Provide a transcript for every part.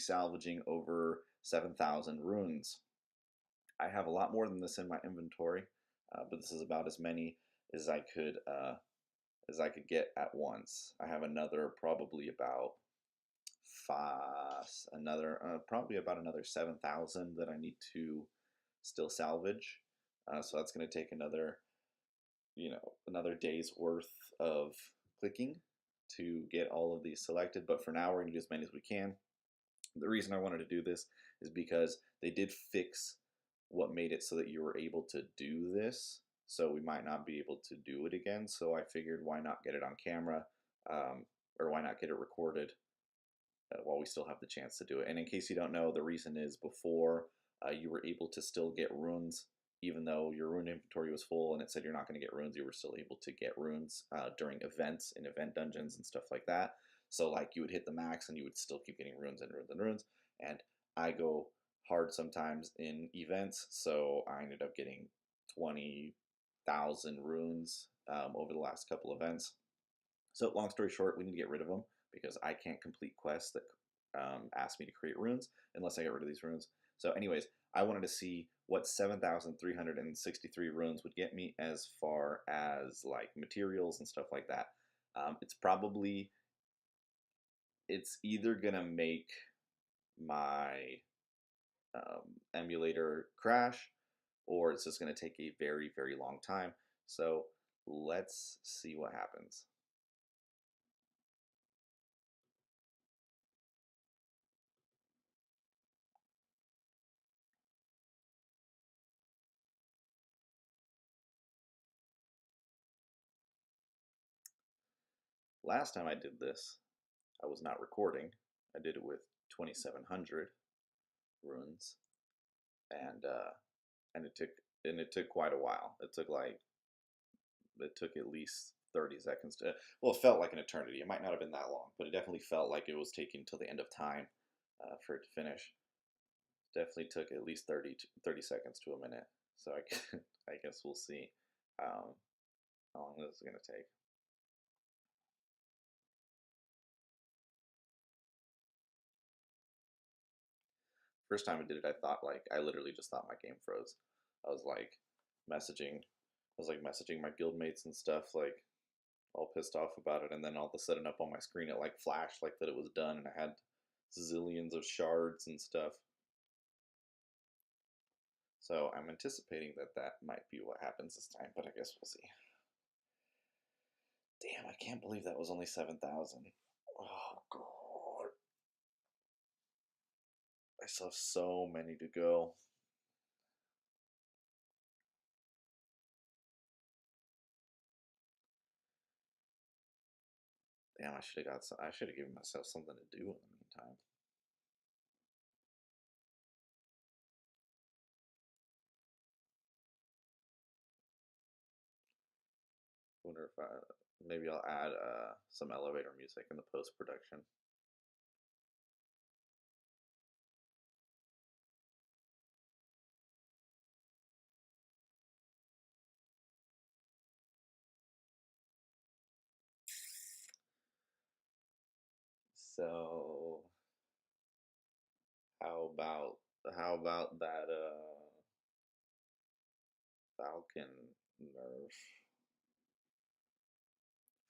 salvaging over 7,000 runes. I have a lot more than this in my inventory, but this is about as many as I could get at once. I have another probably about probably about another 7,000 that I need to still salvage. So that's going to take another day's worth of clicking to get all of these selected. But for now, we're going to do as many as we can. The reason I wanted to do this is because they did fix what made it so that you were able to do this. So we might not be able to do it again. So I figured, why not get it on camera, or why not get it recorded while we still have the chance to do it. And in case you don't know, the reason is before you were able to still get runes, even though your rune inventory was full and it said you're not going to get runes, you were still able to get runes during events, in event dungeons and stuff like that. So like you would hit the max and you would still keep getting runes and runes and runes. And I go hard sometimes in events, so I ended up getting 20,000 runes over the last couple events. So long story short, we need to get rid of them because I can't complete quests that ask me to create runes unless I get rid of these runes. So anyways, I wanted to see what 7,363 runes would get me as far as like materials and stuff like that. It's either gonna make my emulator crash, or it's just gonna take a very, very long time. So let's see what happens. Last time I did this, I was not recording. I did it with 2,700 runes, and it took quite a while. It took at least 30 seconds to. Well, it felt like an eternity. It might not have been that long, but it definitely felt like it was taking till the end of time for it to finish. Definitely took at least 30 seconds to a minute. So I guess we'll see how long this is going to take. First time I did it, I literally just thought my game froze. I was like messaging my guildmates and stuff, like all pissed off about it, and then all of a sudden up on my screen it like flashed like that it was done, and I had zillions of shards and stuff. So I'm anticipating that might be what happens this time, but I guess we'll see. Damn, I can't believe that was only 7,000. Oh god. I still have so many to go. Damn, I should have given myself something to do in the meantime. Wonder if maybe I'll add some elevator music in the post-production. So how about that Falcon nerf?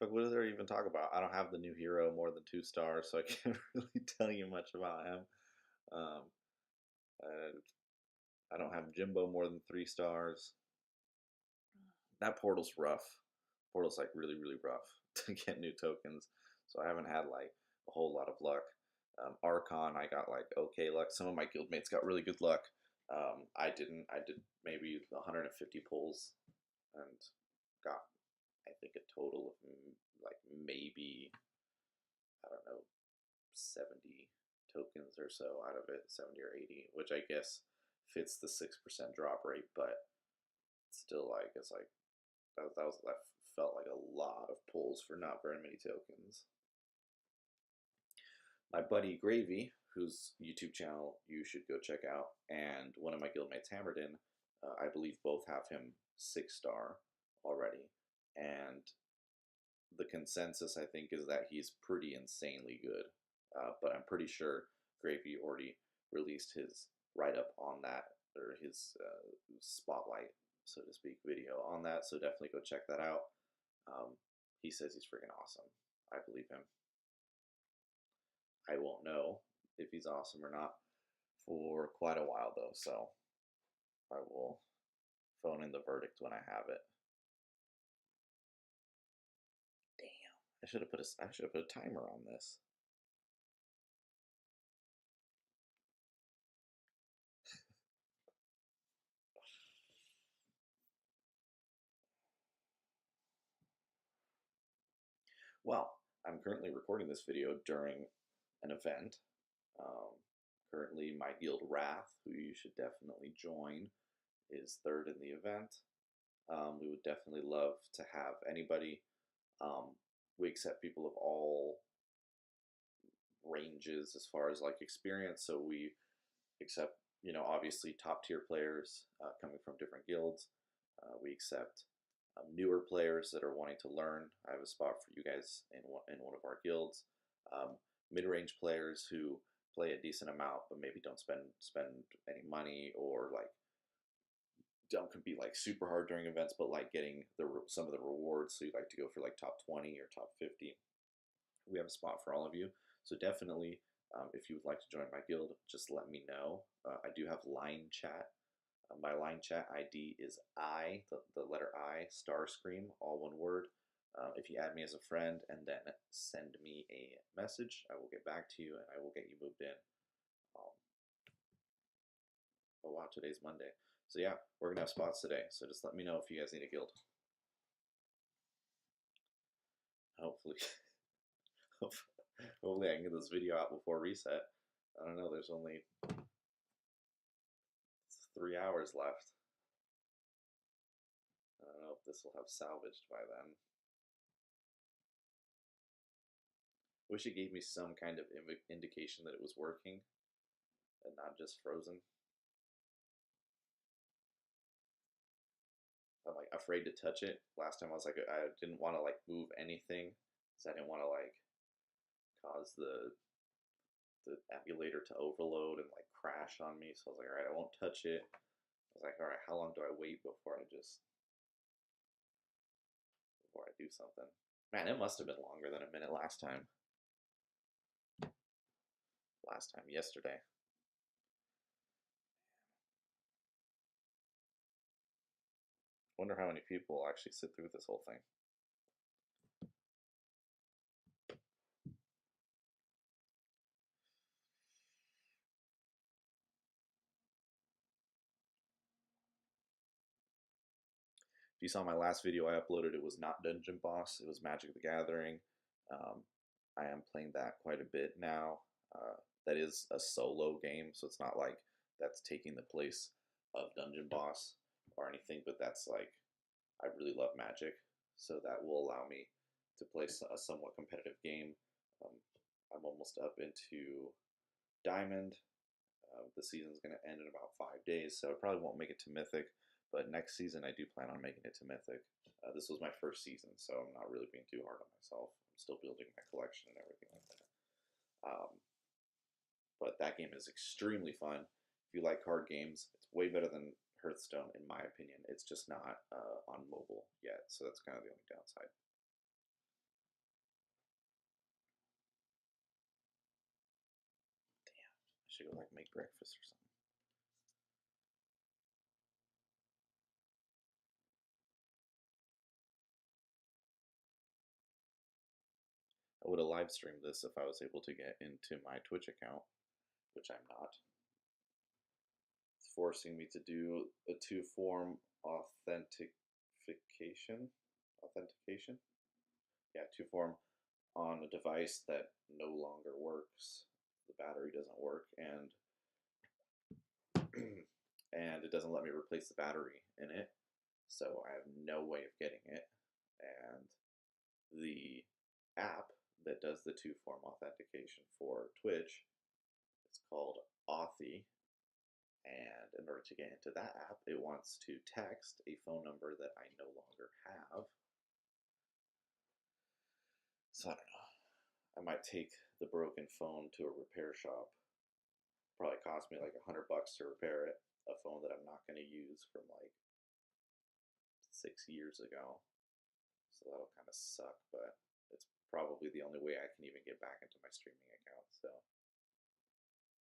But what does there even talk about? I don't have the new hero more than 2 stars, so I can't really tell you much about him. Um, I don't have Jimbo more than 3 stars. That portal's rough. Portal's like really, really rough to get new tokens, so I haven't had like a whole lot of luck. Archon, I got like okay luck. Some of my guildmates got really good luck. I didn't. I did maybe 150 pulls and got, I think, a total of like maybe, I don't know, 70 tokens or so out of it, 70 or 80, which I guess fits the 6% drop rate, but still, like, it's like that felt like a lot of pulls for not very many tokens. My buddy Gravy, whose YouTube channel you should go check out, and one of my guildmates Hammerden, I believe both have him 6-star already, and the consensus, I think, is that he's pretty insanely good. But I'm pretty sure Gravy already released his write-up on that, or his spotlight, so to speak, video on that, so definitely go check that out. He says he's freaking awesome. I believe him. I won't know if he's awesome or not for quite a while though, so I will phone in the verdict when I have it. Damn, I should have put a timer on this. Well, I'm currently recording this video during an event. Currently, my guild Wrath, who you should definitely join, is third in the event. We would definitely love to have anybody. We accept people of all ranges as far as like experience, so we accept, you know, obviously top tier players coming from different guilds. We accept newer players that are wanting to learn. I have a spot for you guys in one of our guilds. Mid-range players who play a decent amount but maybe don't spend any money, or like don't compete like super hard during events but like getting some of the rewards, so you like to go for like top 20 or top 50. We have a spot for all of you, so definitely if you would like to join my guild, just let me know. I do have line chat. My line chat ID is the letter I, Starscream, all one word. If you add me as a friend and then send me a message, I will get back to you and I will get you moved in. Oh wow, today's Monday. So yeah, we're gonna have spots today. So just let me know if you guys need a guild. Hopefully, hopefully I can get this video out before reset. I don't know. There's only 3 hours left. I don't know if this will have salvaged by then. Wish it gave me some kind of indication that it was working and not just frozen. I'm like afraid to touch it. Last time I was like, I didn't want to like move anything because I didn't want to like cause the emulator to overload and like crash on me. So I was like, all right, I won't touch it. I was like, all right, how long do I wait before I do something? Man, it must have been longer than a minute last time. Yesterday. Wonder how many people will actually sit through this whole thing. If you saw my last video I uploaded, it was not Dungeon Boss, it was Magic the Gathering. I am playing that quite a bit now. That is a solo game, so it's not like that's taking the place of Dungeon Boss or anything, but that's like, I really love Magic, so that will allow me to play a somewhat competitive game. I'm almost up into Diamond. The season's going to end in about 5 days, so I probably won't make it to Mythic, but next season I do plan on making it to Mythic. This was my first season, so I'm not really being too hard on myself. I'm still building my collection and everything like that. But that game is extremely fun. If you like card games, it's way better than Hearthstone, in my opinion. It's just not on mobile yet, so that's kind of the only downside. Damn, I should go like make breakfast or something. I would have live streamed this if I was able to get into my Twitch account, which I'm not. It's forcing me to do a 2-form authentication. Yeah, 2-form on a device that no longer works. The battery doesn't work, and and it doesn't let me replace the battery in it, so I have no way of getting it. And the app that does the 2-form authentication for Twitch, it's called Authy, and in order to get into that app, it wants to text a phone number that I no longer have. So I don't know. I might take the broken phone to a repair shop Probably cost me like $100 to repair it. A phone that I'm not going to use from like 6 years ago. So that'll kind of suck, but it's probably the only way I can even get back into my streaming account. So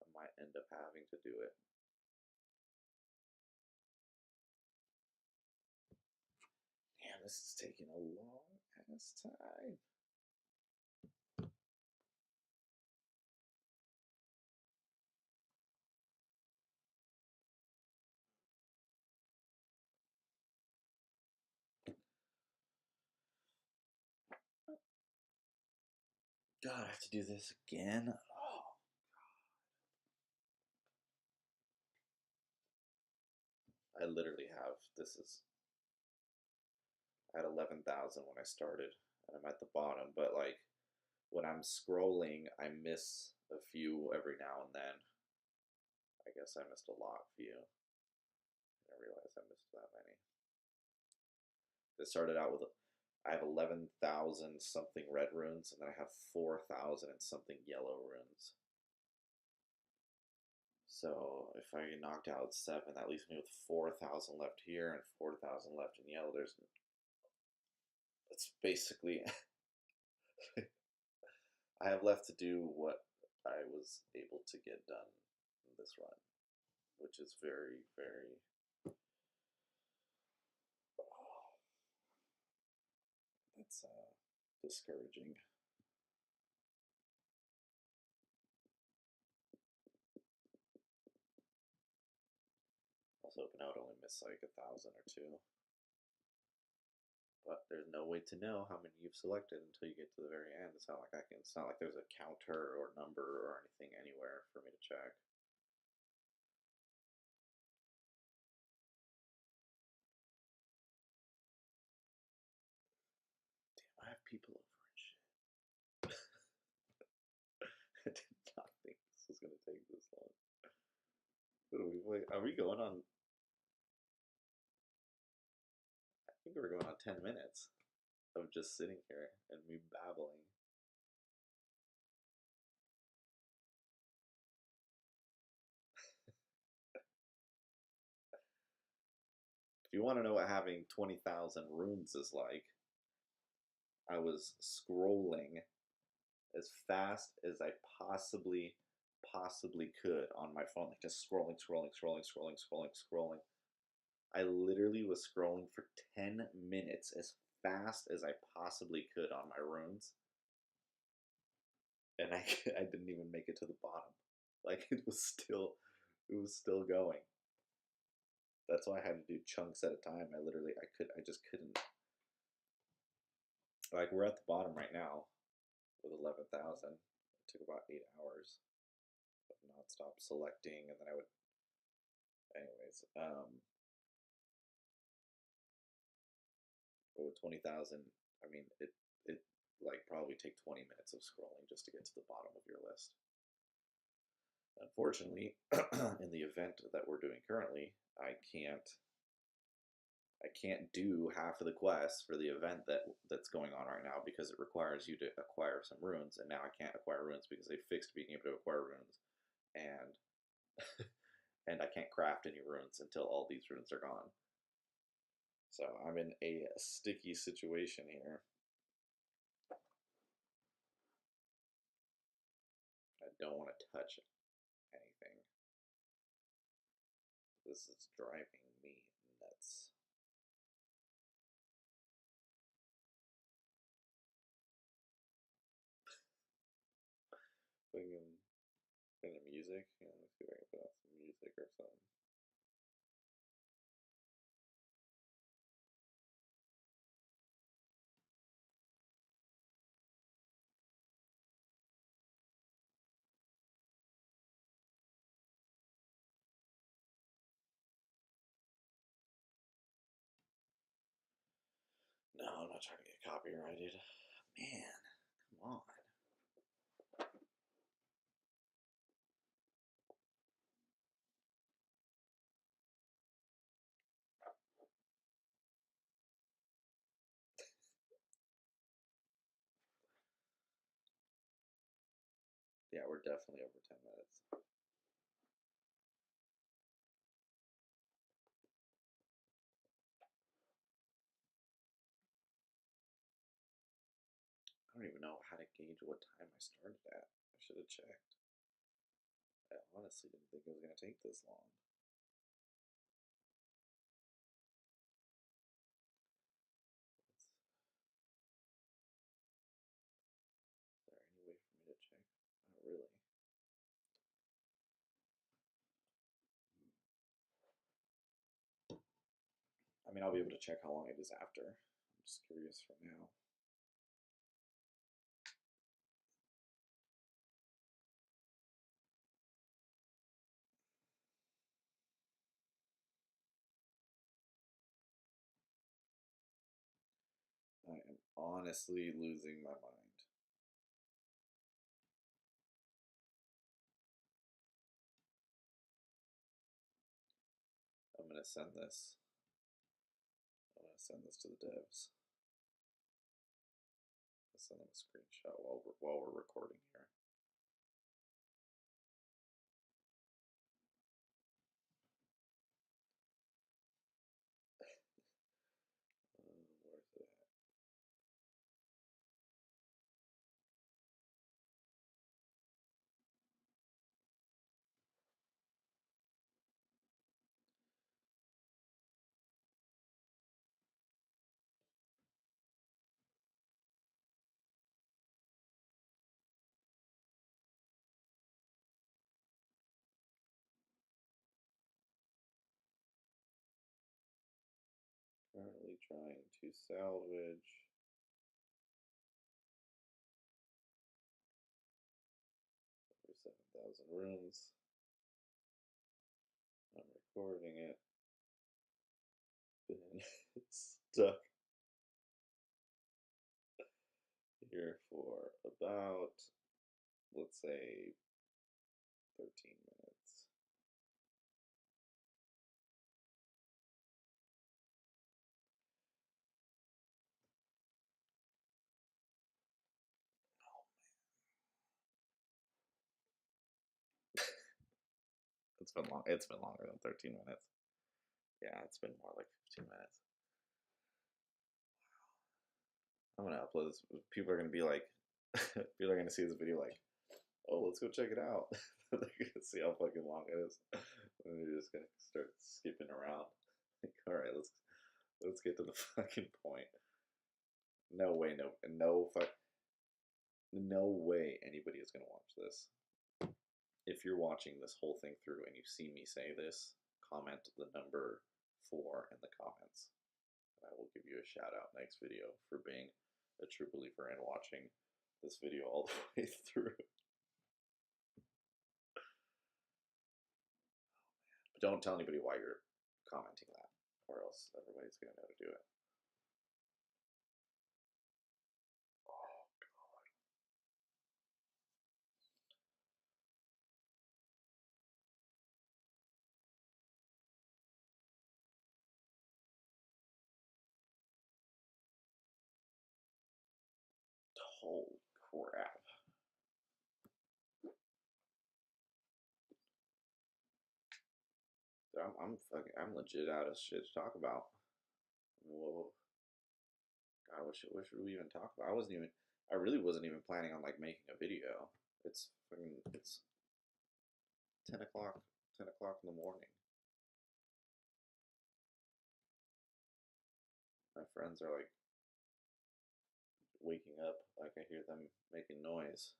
I might end up having to do it. Damn, this is taking a long ass time. God, I have to do this again. Oh. I literally have, I had 11,000 when I started, and I'm at the bottom, but like when I'm scrolling, I miss a few every now and then. I guess I missed a lot few. I didn't realize I missed that many. It started out with, I have 11,000 something red runes, and then I have 4,000 and something yellow runes. So if I get knocked out 7, that leaves me with 4,000 left here and 4,000 left in yellow. It's basically, I have left to do what I was able to get done in this run, which is very, very, it's discouraging. I was hoping I would only miss like 1,000 or 2. But there's no way to know how many you've selected until you get to the very end. It's not like it's not like there's a counter or number or anything anywhere for me to check. Damn, I have people over and shit. I did not think this was gonna take this long. Are we going on? I think we're going on 10 minutes of just sitting here and me babbling. If you want to know what having 20,000 runes is like, I was scrolling as fast as I possibly could on my phone, like just scrolling. I literally was scrolling for 10 minutes as fast as I possibly could on my runes, and I didn't even make it to the bottom. Like it was still going. That's why I had to do chunks at a time. I just couldn't. Like we're at the bottom right now with 11,000. It took about 8 hours of nonstop selecting, and then I would, anyways. But with 20,000, I mean it like probably take 20 minutes of scrolling just to get to the bottom of your list. Unfortunately, in the event that we're doing currently, I can't do half of the quests for the event that's going on right now because it requires you to acquire some runes, and now I can't acquire runes because they fixed being able to acquire runes, and and I can't craft any runes until all these runes are gone. So I'm in a sticky situation here. I don't want to touch anything. This is driving me nuts. Putting in music. Yeah, let's see if I can put out some music or something. No, I'm not trying to get copyrighted. Man, come on. Yeah, we're definitely over 10 minutes. don't even know how to gauge what time I started at. I should have checked. I honestly didn't think it was going to take this long. Is there any way for me to check? Not really. I mean, I'll be able to check how long it is after. I'm just curious for now. I am honestly losing my mind. I'm gonna send this. I'm gonna send this to the devs. I'll send them a screenshot while we're recording here. Where's it at? Currently trying to salvage 7,000 runes. I'm recording it. Then it's stuck here for about, let's say, 13 minutes. It's been long. It's been longer than 13 minutes. Yeah, it's been more like 15 minutes. I'm gonna upload this. People are gonna be like, people are gonna see this video like, oh, let's go check it out. They're gonna see how fucking long it is, and they're just gonna start skipping around. Like, all right, let's get to the fucking point. No way, no way anybody is gonna watch this. If you're watching this whole thing through and you see me say this, comment the number 4 in the comments. I will give you a shout out next video for being a true believer and watching this video all the way through. But don't tell anybody why you're commenting that, or else everybody's gonna know to do it. Oh god. Holy crap. I'm legit out of shit to talk about. Whoa. God, what should we even talk about? I really wasn't even planning on like making a video. It's 10 o'clock, 10 o'clock in the morning. My friends are like waking up, like I hear them making noise.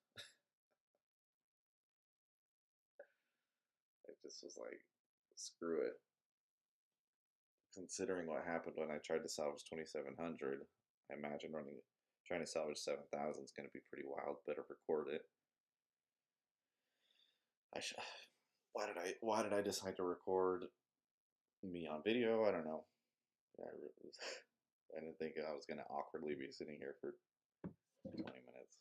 I just was like, screw it. Considering what happened when I tried to salvage 2,700, I imagine trying to salvage 7,000 is going to be pretty wild. Better record it. Why did I decide to record me on video? I don't know. I didn't think I was going to awkwardly be sitting here for 20 minutes.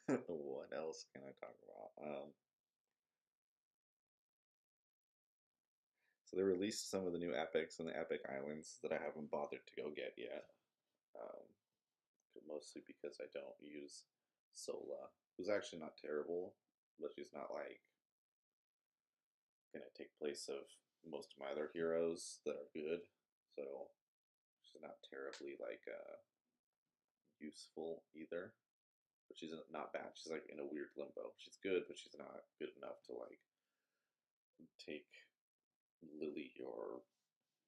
What else can I talk about? So they released some of the new epics and the epic islands that I haven't bothered to go get yet. Mostly because I don't use Sola, who's actually not terrible, but she's not like gonna take place of most of my other heroes that are good. So she's not terribly like useful either. But she's not bad. She's like in a weird limbo. She's good, but she's not good enough to like take Lily or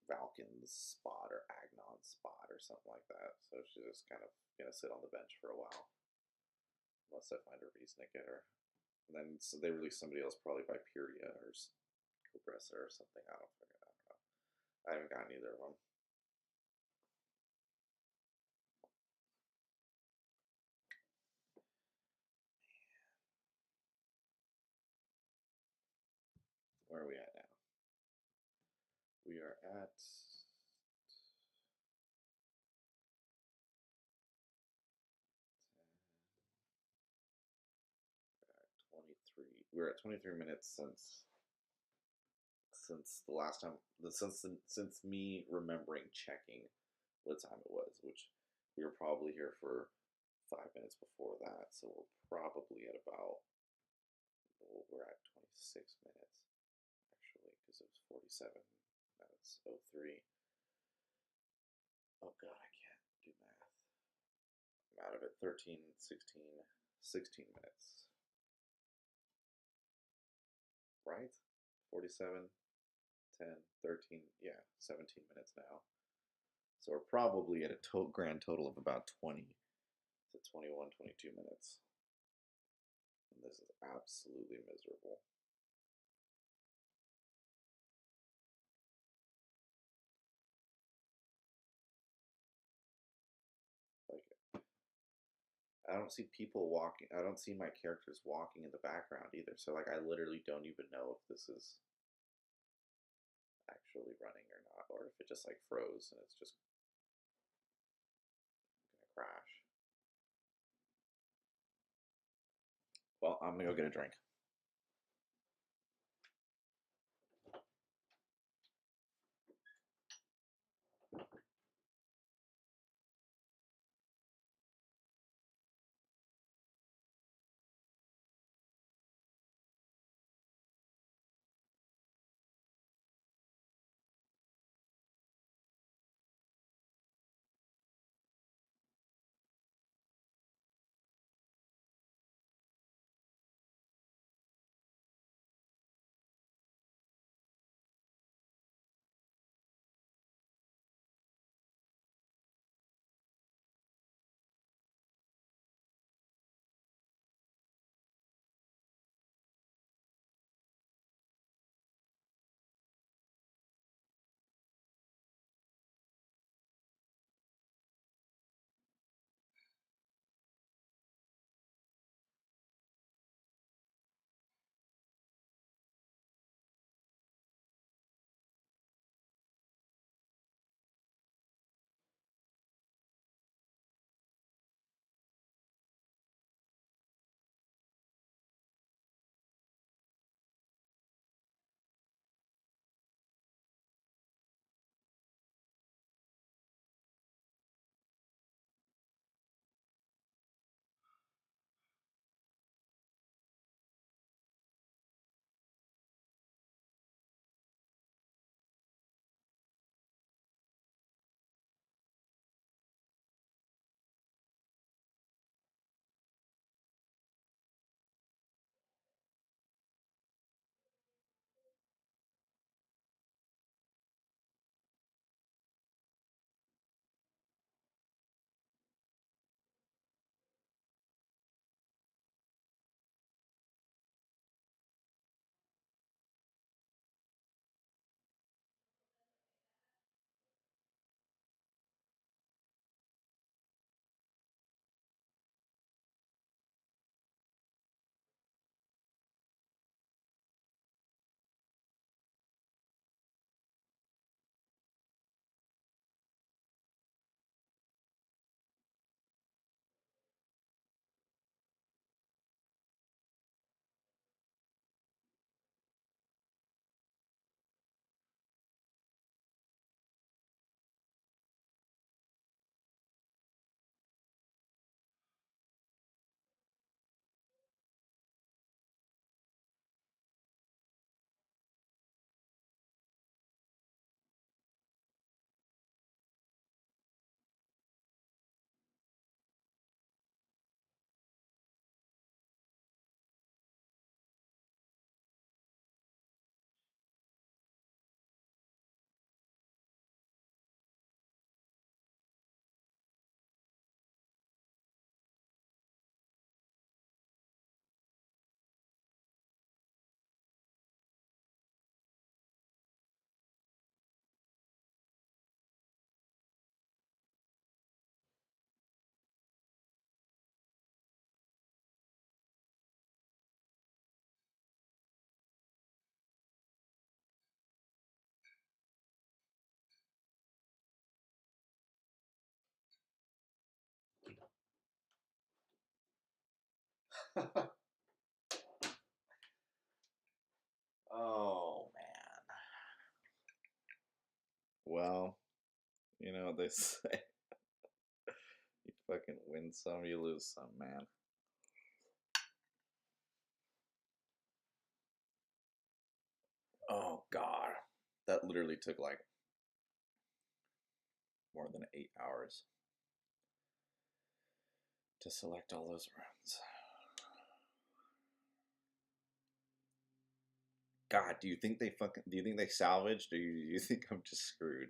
Valken's spot or Agnon's spot or something like that. So she's just kind of gonna sit on the bench for a while, unless I find a reason to get her. And then so they release somebody else, probably Viperia or Cobressa or something. I don't know. I haven't gotten either of them. Where are we at now? We are at 23. We're at 23 minutes since the last time, since me remembering checking what time it was, which we were probably here for 5 minutes before that. So we're probably at about, well, we're at 26 minutes actually, because it was 47 minutes. 03. Oh god, I can't do math. I'm out of it. 13, 16, 16 minutes. Right? 47, 10, 13, yeah, 17 minutes now. So we're probably at a grand total of about 20 to 21, 22 minutes. And this is absolutely miserable. Like, I don't see people walking. I don't see my characters walking in the background either. So like, I literally don't even know if this is actually running or not, or if it just like froze and it's just gonna crash. Well, I'm gonna go get a drink. Oh man. Well, you know what they say. You fucking win some, you lose some, man. Oh god. That literally took like more than 8 hours to select all those runes. God, do you think they salvaged, or do you think I'm just screwed?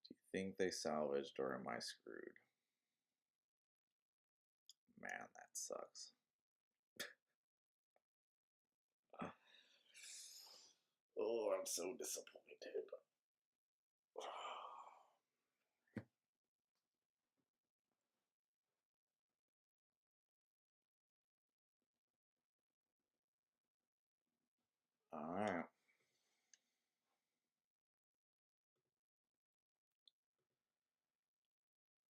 Do you think they salvaged, or am I screwed? Man, that sucks. Oh, I'm so disappointed. Alright.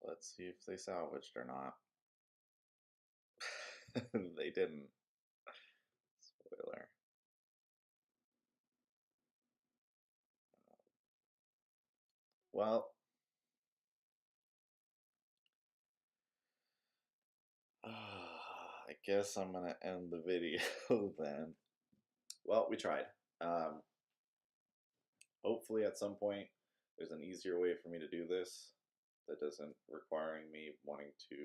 Let's see if they salvaged or not. They didn't. Spoiler. Well, I guess I'm gonna end the video then. Well, we tried. Hopefully at some point there's an easier way for me to do this that doesn't requiring me wanting to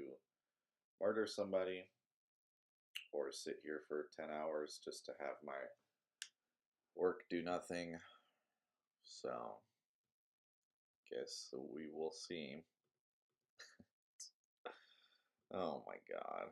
murder somebody or sit here for 10 hours just to have my work do nothing. So, guess we will see. Oh my god.